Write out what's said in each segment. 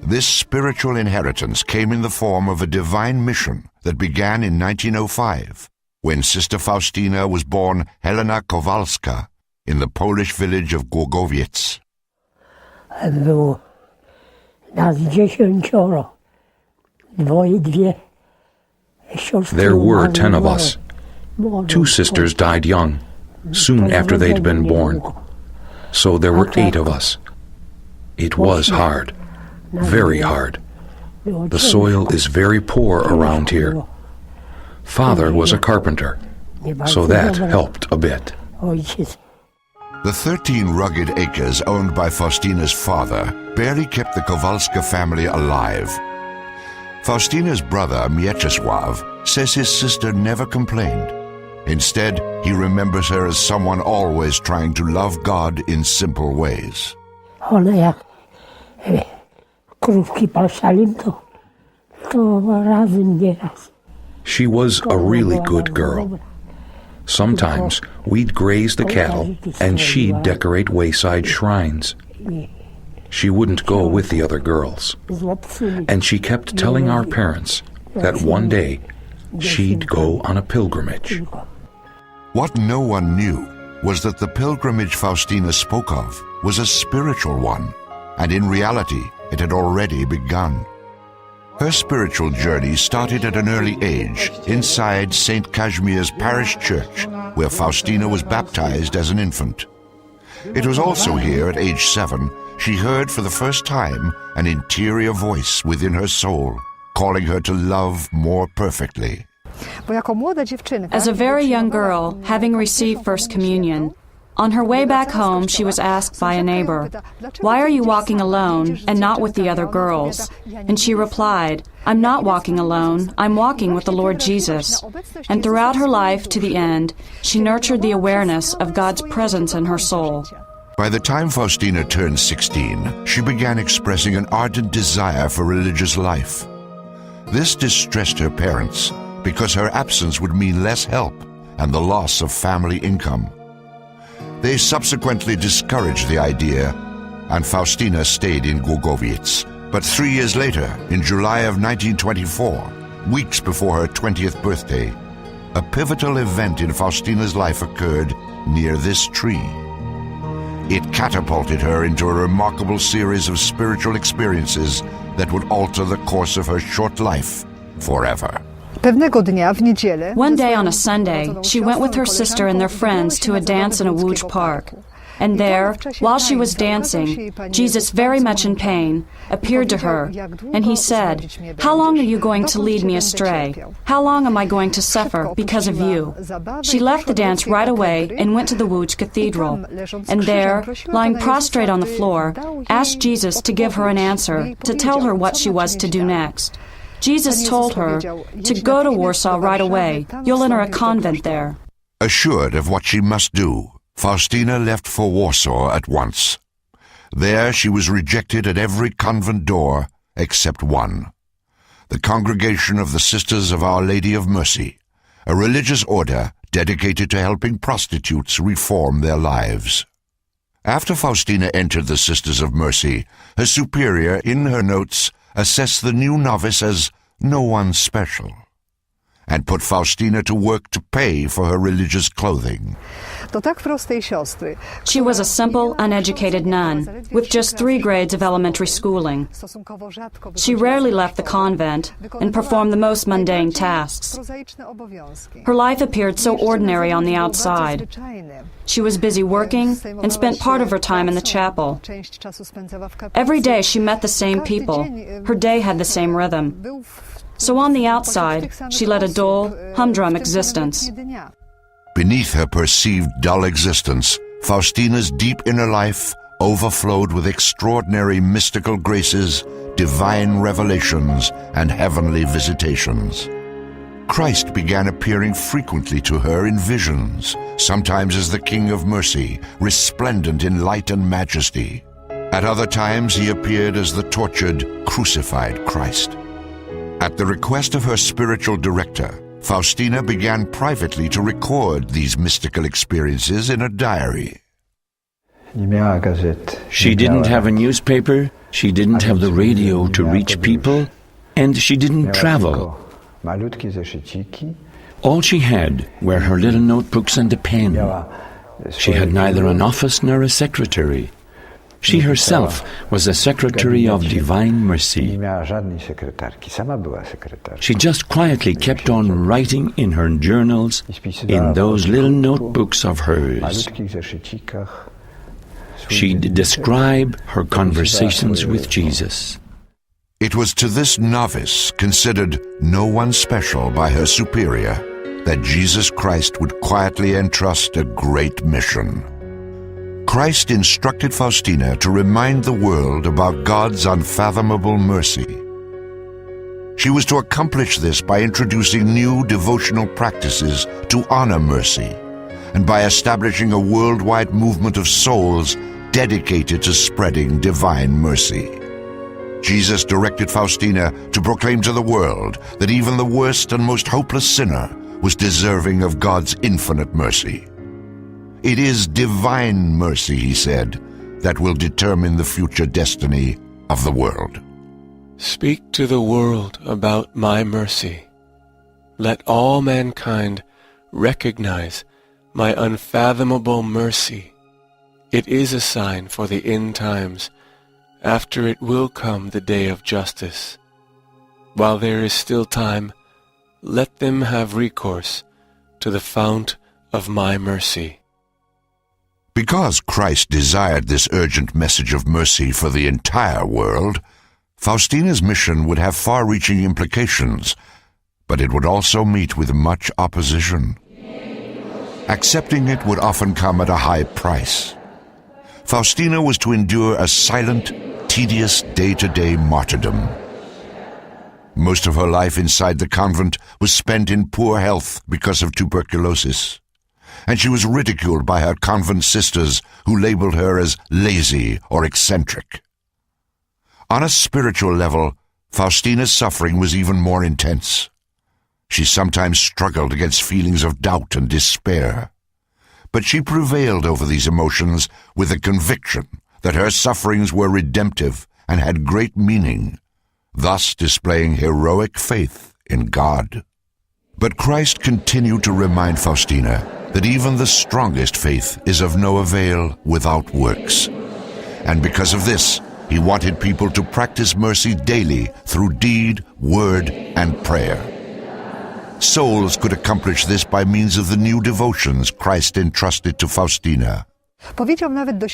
This spiritual inheritance came in the form of a divine mission that began in 1905, when Sister Faustina was born Helena Kowalska in the Polish village of Głogowiec. Było nas 10. There were 10 of us. 2 sisters died young, soon after they'd been born. So there were 8 of us. It was hard, very hard. The soil is very poor around here. Father was a carpenter, so that helped a bit. The 13 rugged acres owned by Faustina's father barely kept the Kowalska family alive. Faustina's brother, Mieczysław, says his sister never complained. Instead, he remembers her as someone always trying to love God in simple ways. She was a really good girl. Sometimes we'd graze the cattle and she'd decorate wayside shrines. She wouldn't go with the other girls. And she kept telling our parents that one day she'd go on a pilgrimage. What no one knew was that the pilgrimage Faustina spoke of was a spiritual one, and in reality it had already begun. Her spiritual journey started at an early age inside St. Kazimier's parish church, where Faustina was baptized as an infant. It was also here at age 7 she heard for the first time an interior voice within her soul, calling her to love more perfectly. As a very young girl, having received First Communion, on her way back home she was asked by a neighbor, "Why are you walking alone and not with the other girls?" And she replied, "I'm not walking alone, I'm walking with the Lord Jesus." And throughout her life to the end, she nurtured the awareness of God's presence in her soul. By the time Faustina turned 16, she began expressing an ardent desire for religious life. This distressed her parents because her absence would mean less help and the loss of family income. They subsequently discouraged the idea, and Faustina stayed in Głogowiec. But 3 years later, in July of 1924, weeks before her 20th birthday, a pivotal event in Faustina's life occurred near this tree. It catapulted her into a remarkable series of spiritual experiences that would alter the course of her short life forever. One day on a Sunday, she went with her sister and their friends to a dance in a Łódź park. And there, while she was dancing, Jesus, very much in pain, appeared to her, and he said, "How long are you going to lead me astray? How long am I going to suffer because of you?" She left the dance right away and went to the Łódź Cathedral, and there, lying prostrate on the floor, asked Jesus to give her an answer, to tell her what she was to do next. Jesus told her to go to Warsaw right away. You'll enter a convent there. Assured of what she must do, Faustina left for Warsaw at once. There she was rejected at every convent door except one, the Congregation of the Sisters of Our Lady of Mercy, a religious order dedicated to helping prostitutes reform their lives. After Faustina entered the Sisters of Mercy, her superior, in her notes, assessed the new novice as no one special, and put Faustina to work to pay for her religious clothing. She was a simple, uneducated nun, with just 3 grades of elementary schooling. She rarely left the convent and performed the most mundane tasks. Her life appeared so ordinary on the outside. She was busy working and spent part of her time in the chapel. Every day she met the same people. Her day had the same rhythm. So on the outside, she led a dull, humdrum existence. Beneath her perceived dull existence, Faustina's deep inner life overflowed with extraordinary mystical graces, divine revelations, and heavenly visitations. Christ began appearing frequently to her in visions, sometimes as the King of Mercy, resplendent in light and majesty. At other times he appeared as the tortured, crucified Christ. At the request of her spiritual director, Faustina began privately to record these mystical experiences in a diary. She didn't have a newspaper, She didn't have the radio to reach people, and she didn't travel. All she had were her little notebooks and a pen. She had neither an office nor a secretary. She herself was a secretary of divine mercy. She just quietly kept on writing in her journals, in those little notebooks of hers. She'd describe her conversations with Jesus. It was to this novice, considered no one special by her superior, that Jesus Christ would quietly entrust a great mission. Christ instructed Faustina to remind the world about God's unfathomable mercy. She was to accomplish this by introducing new devotional practices to honor mercy, and by establishing a worldwide movement of souls dedicated to spreading divine mercy. Jesus directed Faustina to proclaim to the world that even the worst and most hopeless sinner was deserving of God's infinite mercy. It is divine mercy, he said, that will determine the future destiny of the world. Speak to the world about my mercy. Let all mankind recognize my unfathomable mercy. It is a sign for the end times. After it will come the day of justice. While there is still time, let them have recourse to the fount of my mercy. Because Christ desired this urgent message of mercy for the entire world, Faustina's mission would have far-reaching implications, but it would also meet with much opposition. Accepting it would often come at a high price. Faustina was to endure a silent, tedious day-to-day martyrdom. Most of her life inside the convent was spent in poor health because of tuberculosis, and she was ridiculed by her convent sisters who labeled her as lazy or eccentric. On a spiritual level, Faustina's suffering was even more intense. She sometimes struggled against feelings of doubt and despair, but she prevailed over these emotions with the conviction that her sufferings were redemptive and had great meaning, thus displaying heroic faith in God. But Christ continued to remind Faustina that even the strongest faith is of no avail without works. And because of this, he wanted people to practice mercy daily through deed, word, and prayer. Souls could accomplish this by means of the new devotions Christ entrusted to Faustina.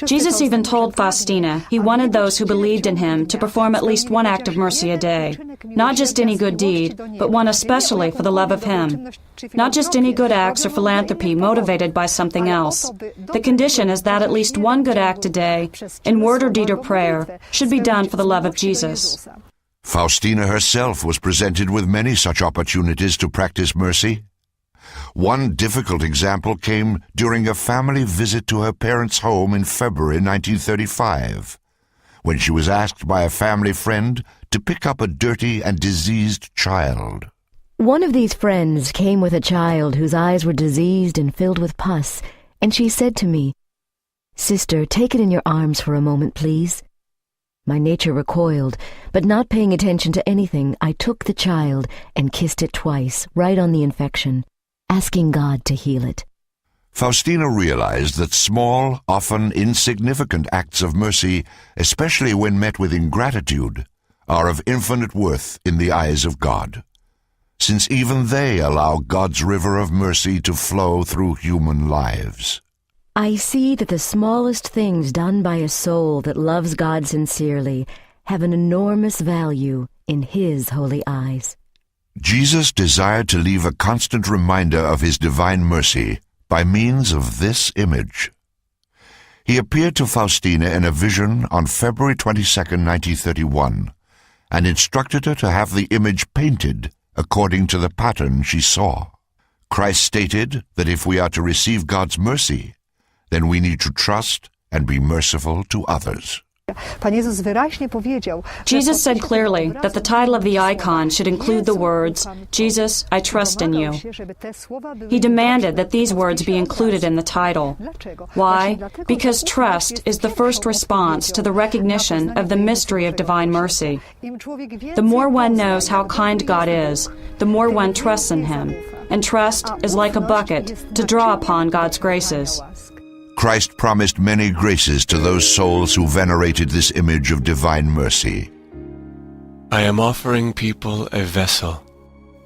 Jesus even told Faustina he wanted those who believed in him to perform at least one act of mercy a day. Not just any good deed, but one especially for the love of him. Not just any good acts or philanthropy motivated by something else. The condition is that at least one good act a day, in word or deed or prayer, should be done for the love of Jesus. Faustina herself was presented with many such opportunities to practice mercy. One difficult example came during a family visit to her parents' home in February 1935, when she was asked by a family friend to pick up a dirty and diseased child. One of these friends came with a child whose eyes were diseased and filled with pus, and she said to me, "Sister, take it in your arms for a moment, please." My nature recoiled, but not paying attention to anything, I took the child and kissed it twice, right on the infection, asking God to heal it. Faustina realized that small, often insignificant acts of mercy, especially when met with ingratitude, are of infinite worth in the eyes of God, since even they allow God's river of mercy to flow through human lives. I see that the smallest things done by a soul that loves God sincerely have an enormous value in His holy eyes. Jesus desired to leave a constant reminder of His divine mercy by means of this image. He appeared to Faustina in a vision on February 22, 1931, and instructed her to have the image painted according to the pattern she saw. Christ stated that if we are to receive God's mercy, then we need to trust and be merciful to others. Jesus said clearly that the title of the icon should include the words, "Jesus, I trust in you." He demanded that these words be included in the title. Why? Because trust is the first response to the recognition of the mystery of divine mercy. The more one knows how kind God is, the more one trusts in Him, and trust is like a bucket to draw upon God's graces. Christ promised many graces to those souls who venerated this image of divine mercy. I am offering people a vessel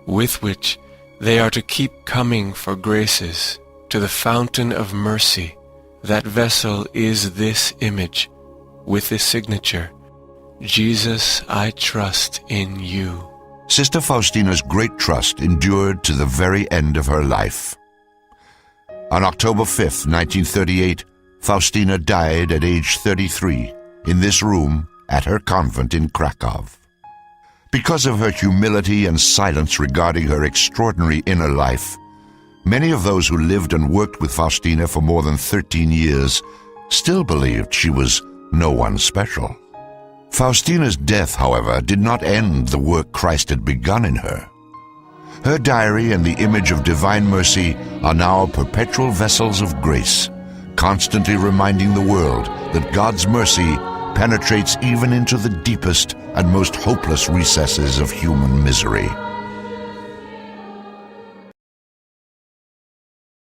with which they are to keep coming for graces to the fountain of mercy. That vessel is this image with this signature, "Jesus, I trust in you." Sister Faustina's great trust endured to the very end of her life. On October 5th, 1938, Faustina died at age 33 in this room at her convent in Krakow. Because of her humility and silence regarding her extraordinary inner life, many of those who lived and worked with Faustina for more than 13 years still believed she was no one special. Faustina's death, however, did not end the work Christ had begun in her. Her diary and the image of divine mercy are now perpetual vessels of grace, constantly reminding the world that God's mercy penetrates even into the deepest and most hopeless recesses of human misery.